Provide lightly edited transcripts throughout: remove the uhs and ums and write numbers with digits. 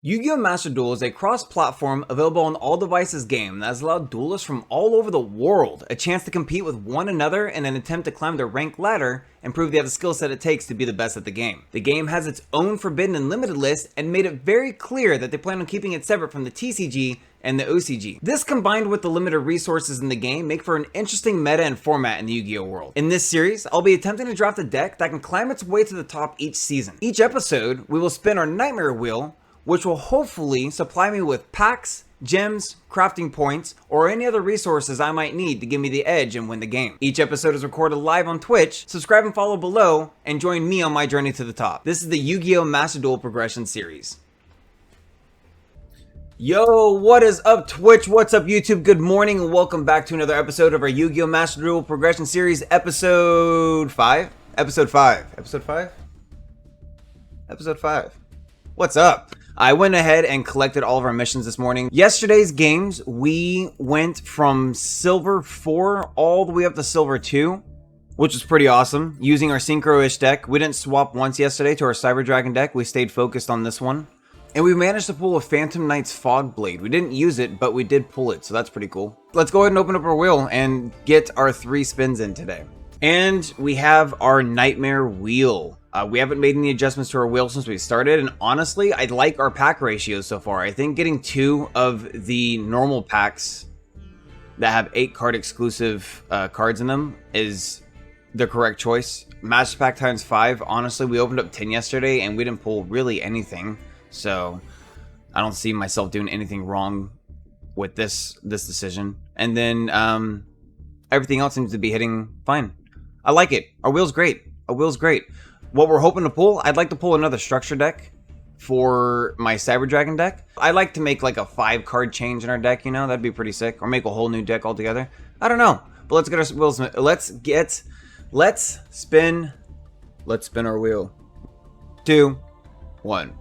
Yu-Gi-Oh! Master Duel is a cross-platform, available on all devices game that has allowed duelists from all over the world a chance to compete with one another in an attempt to climb the rank ladder and prove they have the skill set it takes to be the best at the game. The game has its own forbidden and limited list and made it very clear that they plan on keeping it separate from the TCG and the OCG. This, combined with the limited resources in the game, make for an interesting meta and format in the Yu-Gi-Oh! World. In this series, I'll be attempting to draft a deck that can climb its way to the top each season. Each episode, we will spin our Nightmare Wheel, which will hopefully supply me with packs, gems, crafting points, or any other resources I might need to give me the edge and win the game. Each episode is recorded live on Twitch. Subscribe and follow below, and join me on my journey to the top. This is the Yu-Gi-Oh! Master Duel Progression Series. Yo, what is up Twitch? What's up YouTube? Good morning and welcome back to another episode of our Yu-Gi-Oh! Master Duel Progression Series, Episode 5? Episode 5. Episode 5? Episode 5. What's up? I went ahead and collected all of our missions this morning. Yesterday's games, we went from Silver 4 all the way up to Silver 2, which was pretty awesome, using our Synchro-ish deck. We didn't swap once yesterday to our Cyber Dragon deck. We stayed focused on this one. And we managed to pull a Phantom Knight's Fog Blade. We didn't use it, but we did pull it, so that's pretty cool. Let's go ahead and open up our wheel and get our 3 spins in today. And we have our Nightmare Wheel. We haven't made any adjustments to our wheel since we started, and honestly, I like our pack ratios so far. I think getting 2 of the normal packs that have 8 card exclusive cards in them is the correct choice. Master Pack times 5, honestly, we opened up 10 yesterday, and we didn't pull really anything, so I don't see myself doing anything wrong with this decision. And then everything else seems to be hitting fine. I like it. Our wheel's great. Our wheel's great. What we're hoping to pull, I'd like to pull another structure deck for my Cyber Dragon deck. I'd like to make like a 5 card change in our deck, you know, that'd be pretty sick. Or make a whole new deck altogether. I don't know. But let's get our wheels. Let's spin our wheel. 2, 1.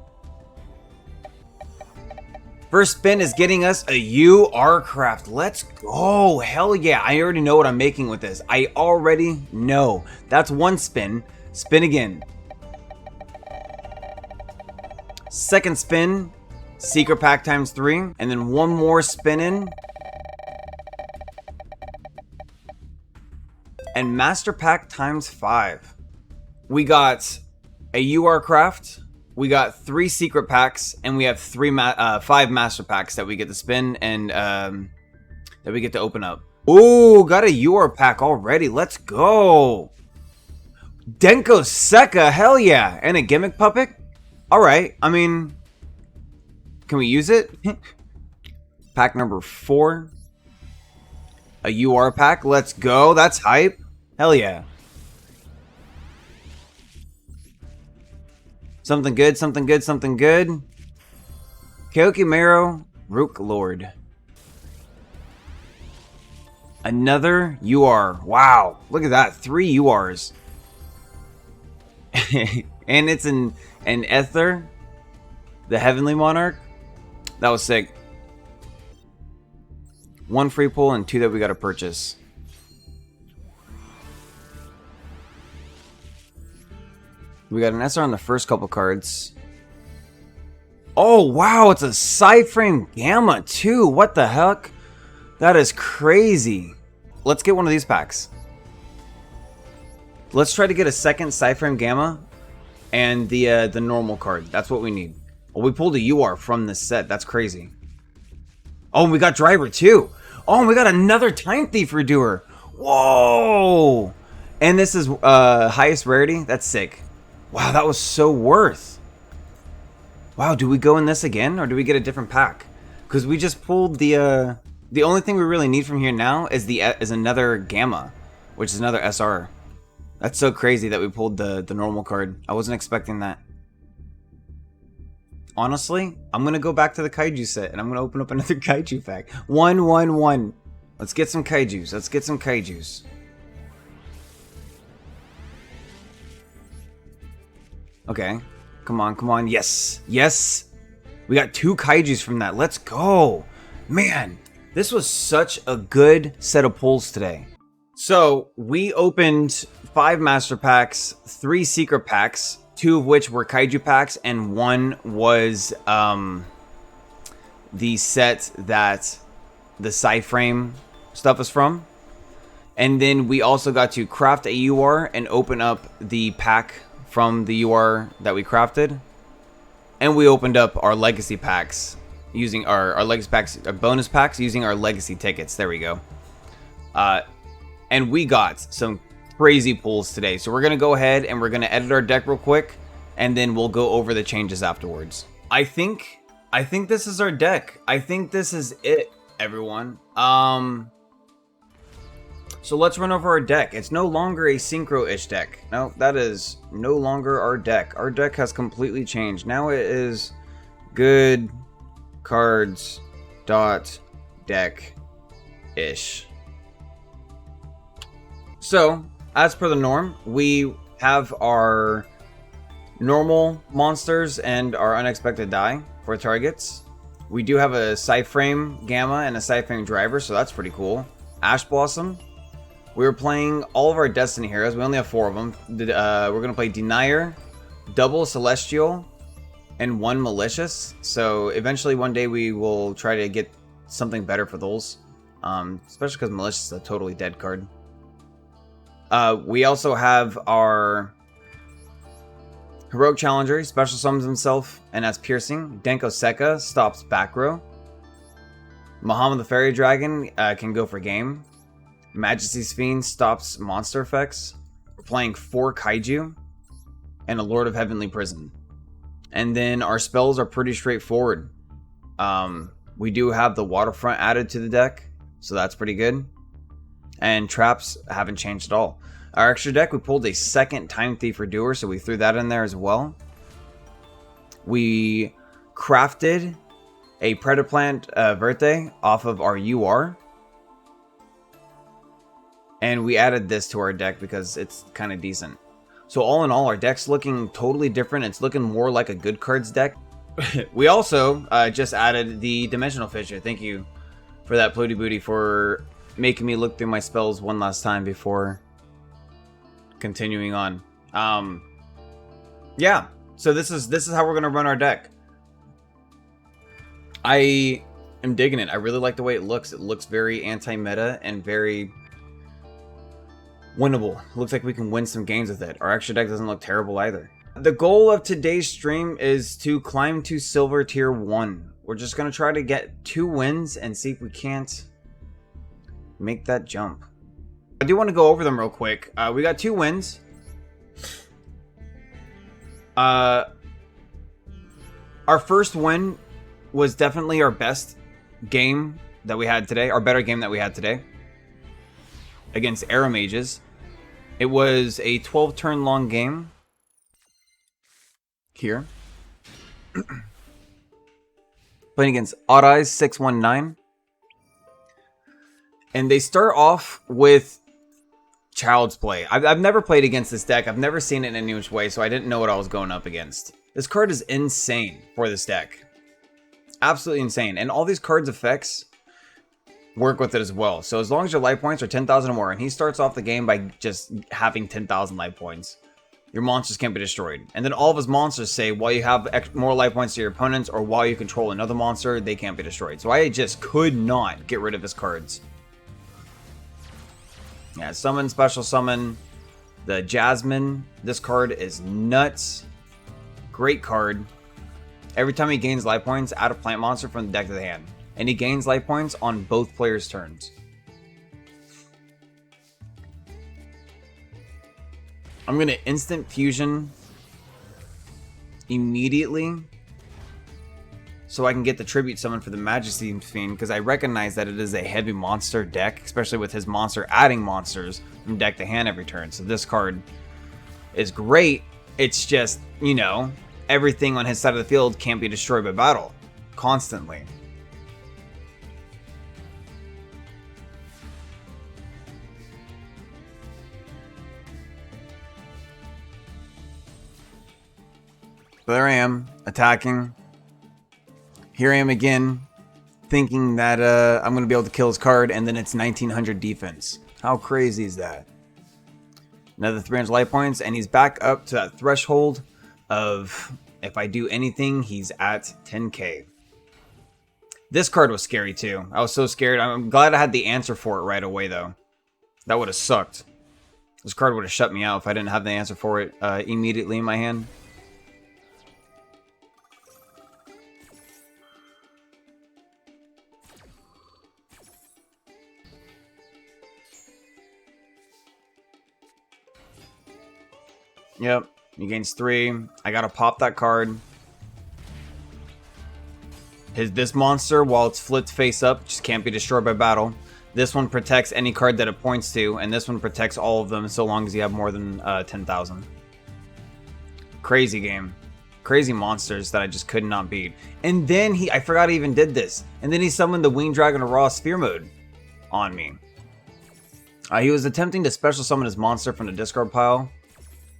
First spin is getting us a UR craft. Let's go. Hell yeah. I already know what I'm making with this. I already know. That's 1 spin. Spin again. Second spin, Secret Pack times 3, and then 1 more spin in. And Master Pack times 5. We got a UR craft, we got 3 Secret Packs, and we have 5 Master Packs that we get to spin and that we get to open up. Ooh, got a UR pack already. Let's go. Denko Sekka, hell yeah. And a gimmick puppet? Alright, I mean, can we use it? Pack number 4. A UR pack, let's go. That's hype. Hell yeah. Something good, something good, something good. Kyokimero, Rook Lord. Another UR. Wow, look at that. 3 URs. And it's an Ether, the Heavenly Monarch. That was sick. 1 free pull and 2 that we gotta purchase. We got an SR on the first couple cards. Oh wow, it's a Psyframe Gamma too. What the heck? That is crazy. Let's get one of these packs. Let's try to get a second Psyframe Gamma and the normal card. That's what we need. Oh, we pulled a UR from this set. That's crazy. Oh, and we got Driver too. Oh, and we got another Time Thief Redoer. Whoa! And this is highest rarity. That's sick. Wow, that was so worth. Wow, do we go in this again or do we get a different pack? Because we just pulled the only thing we really need from here now is another Gamma, which is another SR. That's so crazy that we pulled the normal card. I wasn't expecting that. Honestly, I'm going to go back to the Kaiju set and I'm going to open up another Kaiju pack. 1, 1, 1. Let's get some Kaijus. Let's get some Kaijus. Okay. Come on, come on. Yes. Yes. We got 2 Kaijus from that. Let's go. Man, this was such a good set of pulls today. So, we opened 5 Master Packs, 3 Secret Packs, 2 of which were kaiju packs, and 1 was the set that the Psyframe stuff is from. And then we also got to craft a UR and open up the pack from the UR that we crafted. And we opened up our legacy packs using our legacy packs, our bonus packs using our legacy tickets. There we go. And we got some crazy pulls today. So we're going to go ahead and we're going to edit our deck real quick, and then we'll go over the changes afterwards. I think this is our deck. I think this is it, everyone. So let's run over our deck. It's no longer a synchro-ish deck. No, that is no longer our deck. Our deck has completely changed. Now it is good cards dot deck ish. So, as per the norm, we have our normal monsters and our unexpected die for targets. We do have a Psyframe Gamma and a Psyframe Driver, so that's pretty cool. Ash Blossom. We were playing all of our Destiny heroes. We only have 4 of them. We're going to play Denier, double Celestial, and 1 Malicious. So eventually one day we will try to get something better for those. Especially because Malicious is a totally dead card. We also have our Heroic Challenger. He special summons himself, and that's Piercing. Denko Sekka stops back row. Muhammad the Fairy Dragon can go for game. Majesty's Fiend stops monster effects. We're playing 4 Kaiju and a Lord of Heavenly Prison. And then our spells are pretty straightforward. We do have the Waterfront added to the deck, so that's pretty good. And traps haven't changed at all. Our extra deck, we pulled a second Time Thief Redoer, so we threw that in there as well. We crafted a Predaplant Verte off of our UR. And we added this to our deck because it's kind of decent. So all in all, our deck's looking totally different. It's looking more like a good cards deck. We also just added the Dimensional Fissure. Thank you for that, Plooty Booty, for making me look through my spells one last time before continuing on. Yeah, so this is how we're gonna run our deck. I am digging it. I really like the way it looks. It looks very anti-meta and very winnable. Looks like we can win some games with it. Our extra deck doesn't look terrible either. The goal of today's stream is to climb to Silver Tier 1. We're just going to try to get 2 wins and see if we can't make that jump. I do want to go over them real quick. We got 2 wins. Our first win was definitely our best game that we had today. Our better game that we had today. Against Arrow Mages. It was a 12 turn long game. Here. Playing against Odd Eyes 619. And they start off with Child's Play. I've never played against this deck. I've never seen it in any which way, so I didn't know what I was going up against. This card is insane for this deck. Absolutely insane. And all these cards' effects work with it as well. So as long as your life points are 10,000 or more, and he starts off the game by just having 10,000 life points, your monsters can't be destroyed. And then all of his monsters say, while you have more life points to your opponents, or while you control another monster, they can't be destroyed. So I just could not get rid of his cards. Yeah, summon, special summon, the Jasmine. This card is nuts. Great card. Every time he gains life points, add a plant monster from the deck to the hand. And he gains life points on both players' turns. I'm going to instant fusion immediately so I can get the tribute summon for the Majesty Fiend, because I recognize that it is a heavy monster deck, especially with his monster adding monsters from deck to hand every turn. So this card is great. It's just, you know, everything on his side of the field can't be destroyed by battle constantly. So there I am, attacking. Here I am again, thinking that I'm going to be able to kill his card, and then it's 1900 defense. How crazy is that? Another 300 life points, and he's back up to that threshold of if I do anything, he's at 10k. This card was scary too. I was so scared. I'm glad I had the answer for it right away though. That would have sucked. This card would have shut me out if I didn't have the answer for it immediately in my hand. Yep, he gains 3. I gotta pop that card. This monster, while it's flipped face up, just can't be destroyed by battle. This one protects any card that it points to, and this one protects all of them so long as you have more than 10,000. Crazy game. Crazy monsters that I just could not beat. And then I forgot he even did this. And then he summoned the Winged Dragon of Raw Sphere Mode on me. He was attempting to special summon his monster from the discard pile.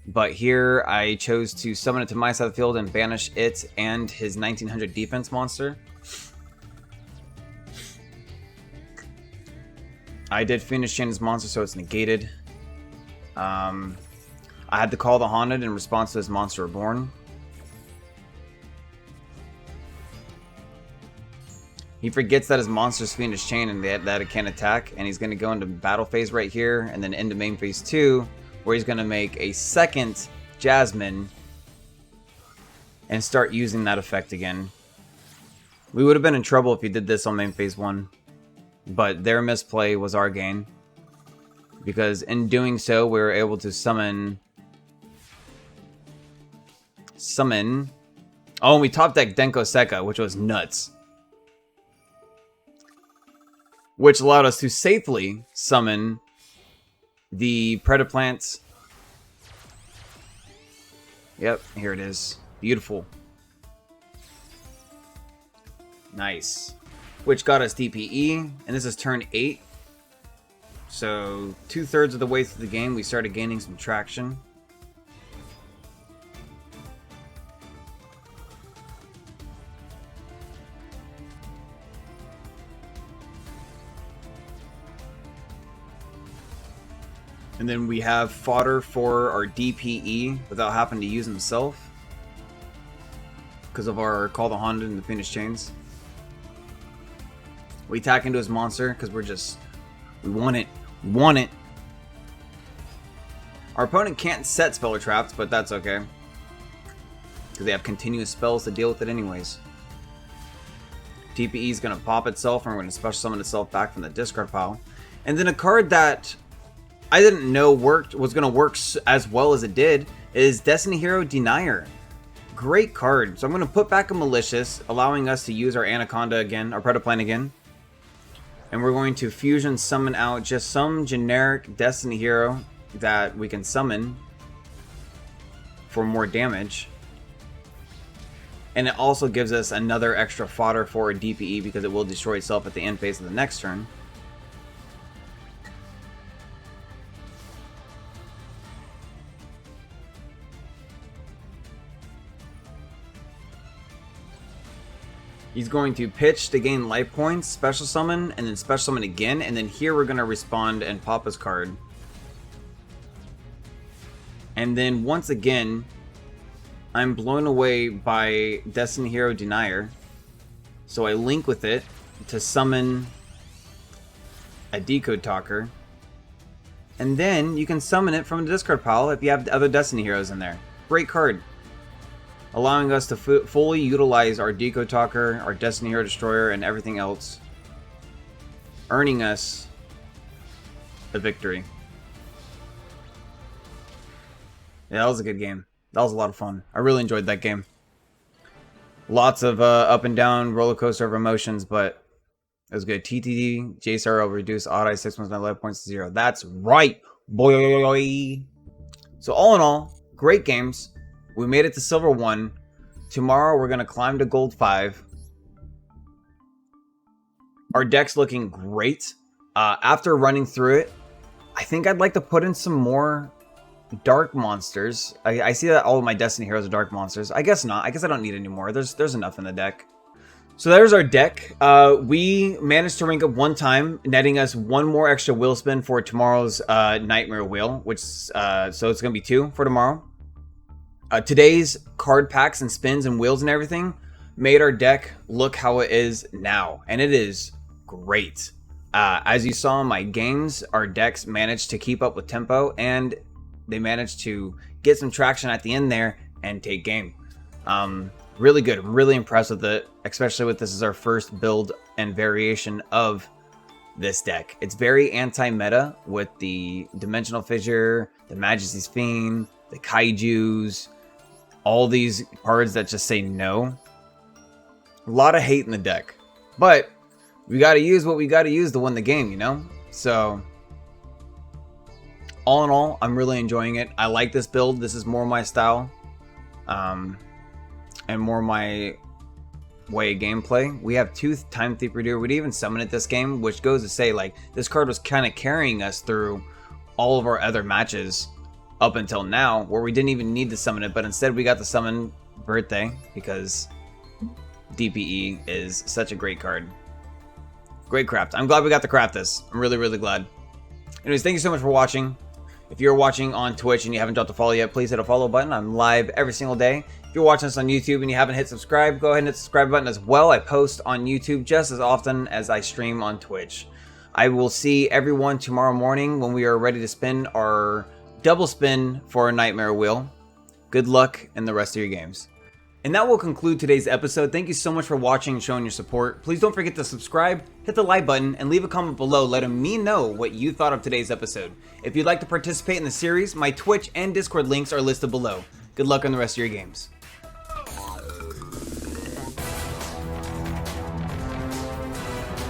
But here I chose to summon it to my side of the field and banish it and his 1900 defense monster. I did finish Shannon's monster, so it's negated. I had to call the Haunted in response to his Monster Reborn. He forgets that his monster's Fiendish Chain and that it can't attack, and he's going to go into battle phase right here, and then into main phase 2, where he's going to make a second Jasmine and start using that effect again. We would have been in trouble if he did this on main phase 1, but their misplay was our gain, because in doing so, we were able to summon... Oh, and we top decked Denko Sekka, which was nuts. Which allowed us to safely summon the Predaplants. Yep, here it is. Beautiful. Nice. Which got us DPE, and this is turn 8. So 2/3 of the way through the game, we started gaining some traction. And then we have fodder for our DPE without having to use himself, because of our Call the Haunted and the Fiendish Chains. We attack into his monster because we want it. We want it. Our opponent can't set spell or traps, but that's okay, because they have continuous spells to deal with it anyways. DPE is going to pop itself, and we're going to special summon itself back from the discard pile. And then a card that I didn't know was going to work as well as it did is Destiny Hero Denier. Great card. So I'm going to put back a Malicious, allowing us to use our Anaconda again, our Predaplant again. And we're going to fusion summon out just some generic Destiny Hero that we can summon for more damage. And it also gives us another extra fodder for a DPE because it will destroy itself at the end phase of the next turn. He's going to pitch to gain life points, special summon, and then special summon again. And then here we're going to respond and pop his card. And then once again, I'm blown away by Destiny Hero Denier. So I link with it to summon a Decode Talker. And then you can summon it from the discard pile if you have other Destiny Heroes in there. Great card. Allowing us to fully utilize our Decode Talker, our Destiny Hero Destroyer, and everything else. Earning us a victory. Yeah, that was a good game. That was a lot of fun. I really enjoyed that game. Lots of up and down roller coaster of emotions, but it was good. TTD, JSRL reduced odd 6 months, my life points to 0. That's right, boy. So all in all, great games. We made it to Silver 1. Tomorrow we're going to climb to Gold 5. Our deck's looking great. After running through it, I think I'd like to put in some more dark monsters. I see that all of my Destiny heroes are dark monsters. I guess not. I guess I don't need any more. There's enough in the deck. So there's our deck. We managed to rank up 1 time, netting us 1 more extra wheel spin for tomorrow's Nightmare Wheel, which so it's going to be 2 for tomorrow. Today's card packs and spins and wheels and everything made our deck look how it is now, and it is great. As you saw in my games, our decks managed to keep up with tempo, and they managed to get some traction at the end there and take game. Really good. I'm really impressed with it, especially with this is our first build and variation of this deck. It's very anti-meta with the Dimensional Fissure, the Majesty's Fiend, the Kaijus, all these cards that just say no. A lot of hate in the deck, but we got to use what we got to use to win the game, you know? So all in all, I'm really enjoying it. I like this build. This is more my style, and more my way of gameplay. We have Tooth, Time Thief Reader. We'd even summon it this game, which goes to say, like, this card was kind of carrying us through all of our other matches up until now, where we didn't even need to summon it, but instead we got to summon Birthday because DPE is such a great card. Great craft. I'm glad we got to craft this. I'm really, really glad. Anyways, thank you so much for watching. If you're watching on Twitch and you haven't dropped a follow yet, please hit a follow button. I'm live every single day. If you're watching this on YouTube and you haven't hit subscribe, go ahead and hit the subscribe button as well. I post on YouTube just as often as I stream on Twitch. I will see everyone tomorrow morning when we are ready to spin our double spin for a Nightmare Wheel. Good luck in the rest of your games. And that will conclude today's episode. Thank you so much for watching and showing your support. Please don't forget to subscribe, hit the like button, and leave a comment below letting me know what you thought of today's episode. If you'd like to participate in the series, my Twitch and Discord links are listed below. Good luck on the rest of your games.